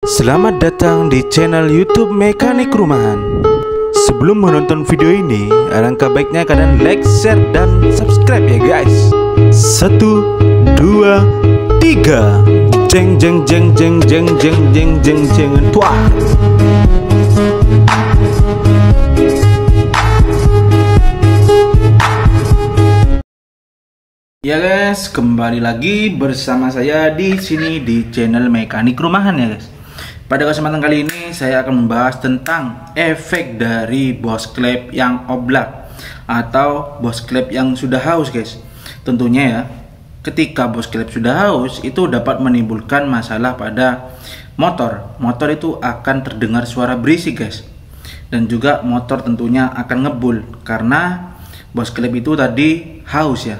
Selamat datang di channel YouTube Mekanik Rumahan. Sebelum menonton video ini, alangkah baiknya kalian like, share, dan subscribe ya guys. 1, 2, 3. Jeng jeng jeng jeng jeng jeng jeng jeng jeng tuah. Ya guys, kembali lagi bersama saya di sini di channel Mekanik Rumahan ya guys. Pada kesempatan kali ini saya akan membahas tentang efek dari bos klep yang oblak atau bos klep yang sudah haus guys. Tentunya ya, ketika bos klep sudah haus itu dapat menimbulkan masalah pada motor. Motor itu akan terdengar suara berisik guys. Dan juga motor tentunya akan ngebul karena bos klep itu tadi haus ya.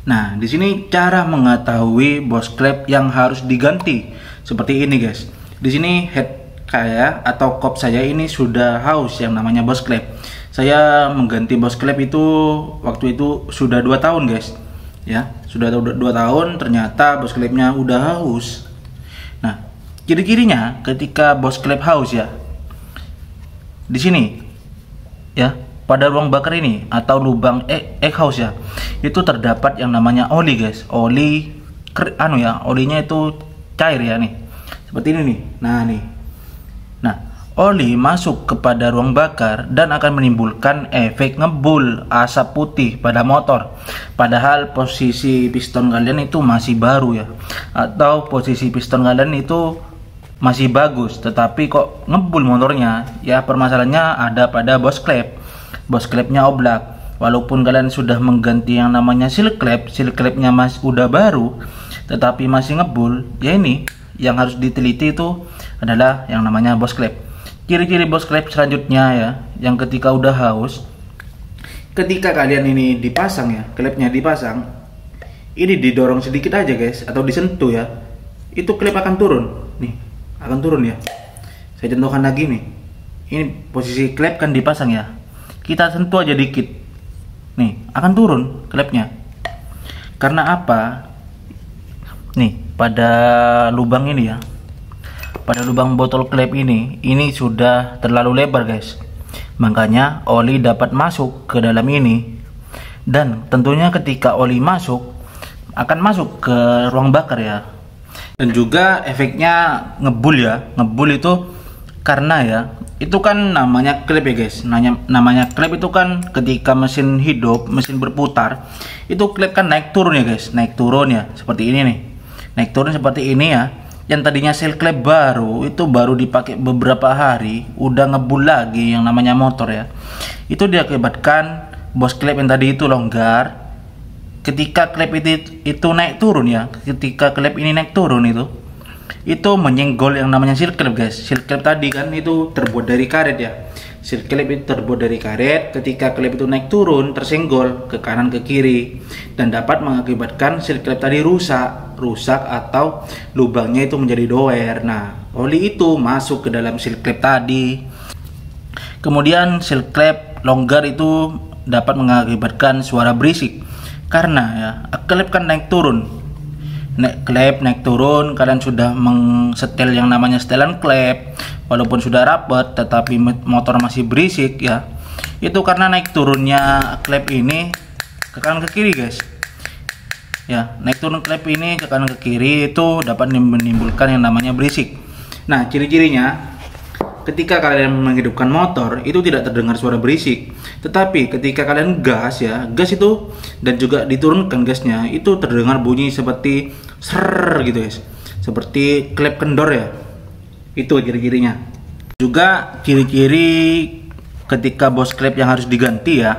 Nah, di sini cara mengetahui bos klep yang harus diganti seperti ini guys. Di sini head saya atau kop saya ini sudah haus yang namanya bos klep. Saya mengganti bos klep itu waktu itu sudah 2 tahun guys. Ya, sudah 2 tahun ternyata bos klepnya udah haus. Nah, ciri-cirinya ketika bos klep haus ya. Di sini ya, pada ruang bakar ini atau lubang exhaust ya, itu terdapat yang namanya oli guys. Oli olinya itu cair ya nih. Seperti ini nih. Nah, oli masuk kepada ruang bakar dan akan menimbulkan efek ngebul asap putih pada motor. Padahal posisi piston kalian itu masih baru ya. Atau posisi piston kalian itu masih bagus, tetapi kok ngebul motornya? Ya, permasalahannya ada pada bos klep. Bos klepnya oblak. Walaupun kalian sudah mengganti yang namanya seal klepnya udah baru, tetapi masih ngebul. Ya ini yang harus diteliti itu adalah yang namanya bos klep. Ciri-ciri bos klep selanjutnya ya, yang ketika udah haus, ketika kalian ini dipasang ya, klepnya dipasang, ini didorong sedikit aja guys, atau disentuh ya, itu klep akan turun. Nih, akan turun ya. Saya contohkan lagi nih. Ini posisi klep kan dipasang ya. Kita sentuh aja dikit, nih akan turun klepnya. Karena apa? Nih pada lubang ini ya, pada lubang botol klep ini sudah terlalu lebar guys. Makanya oli dapat masuk ke dalam ini. Dan tentunya ketika oli masuk, akan masuk ke ruang bakar ya. Dan juga efeknya ngebul ya. Ngebul itu karena ya, itu kan namanya klep ya guys. Namanya klep itu kan ketika mesin hidup, mesin berputar, itu klep kan naik turun ya guys. Naik turun ya, seperti ini nih. Naik turun seperti ini ya. Yang tadinya sel klep baru, itu baru dipakai beberapa hari, udah ngebul lagi yang namanya motor ya. Itu diakibatkan bos klep yang tadi itu longgar. Ketika klep itu naik turun ya, ketika klep ini naik turun itu menyenggol yang namanya seal klep guys. Seal klep tadi kan itu terbuat dari karet ya. Seal klep itu terbuat dari karet. Ketika klep itu naik turun, tersenggol ke kanan ke kiri dan dapat mengakibatkan seal klep tadi rusak atau lubangnya itu menjadi doer. Nah, oli itu masuk ke dalam seal klep tadi. Kemudian seal klep longgar itu dapat mengakibatkan suara berisik karena ya klep kan naik turun. Klep naik turun, kalian sudah mengsetel yang namanya setelan klep, walaupun sudah rapat tetapi motor masih berisik ya. Itu karena naik turunnya klep ini ke kanan ke kiri guys. Ya, naik turun klep ini ke kanan ke kiri itu dapat menimbulkan yang namanya berisik. Nah, ciri-cirinya ketika kalian menghidupkan motor itu tidak terdengar suara berisik, tetapi ketika kalian gas ya, gas itu dan juga diturunkan gasnya itu terdengar bunyi seperti ser gitu guys, seperti klep kendor ya. Itu ciri-cirinya. Juga ciri-ciri ketika bos klep yang harus diganti ya,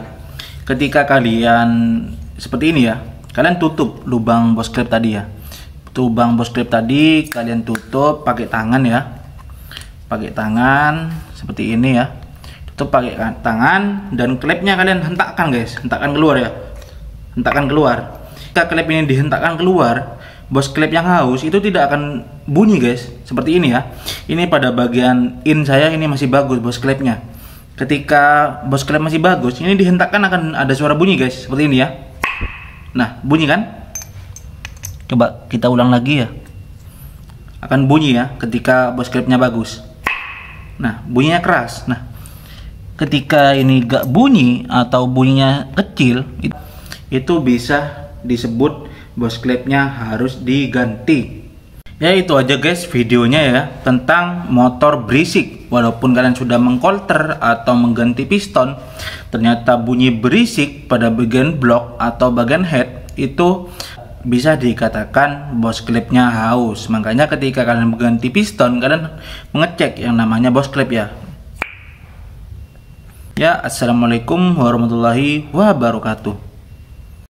ketika kalian seperti ini ya, kalian tutup lubang bos klep tadi ya. Lubang bos klep tadi kalian tutup pakai tangan ya. Pakai tangan seperti ini ya, tutup pakai tangan dan klepnya kalian hentakkan guys, hentakkan keluar ya, hentakkan keluar. Jika klep ini dihentakkan keluar, bos klep yang haus itu tidak akan bunyi guys, seperti ini ya. Ini pada bagian in saya ini masih bagus bos klepnya. Ketika bos klep masih bagus, ini dihentakkan akan ada suara bunyi guys, seperti ini ya. Nah, bunyi kan? Coba kita ulang lagi ya. akan bunyi ya ketika bos klipnya bagus. Nah, bunyinya keras. Nah, ketika ini gak bunyi atau bunyinya kecil, itu bisa disebut bos klipnya harus diganti. Ya itu aja guys videonya ya tentang motor berisik. Walaupun kalian sudah mengkolter atau mengganti piston, ternyata bunyi berisik pada bagian blok atau bagian head, itu bisa dikatakan bos klipnya haus. Makanya ketika kalian mengganti piston, kalian mengecek yang namanya bos klip ya. Ya, assalamualaikum warahmatullahi wabarakatuh.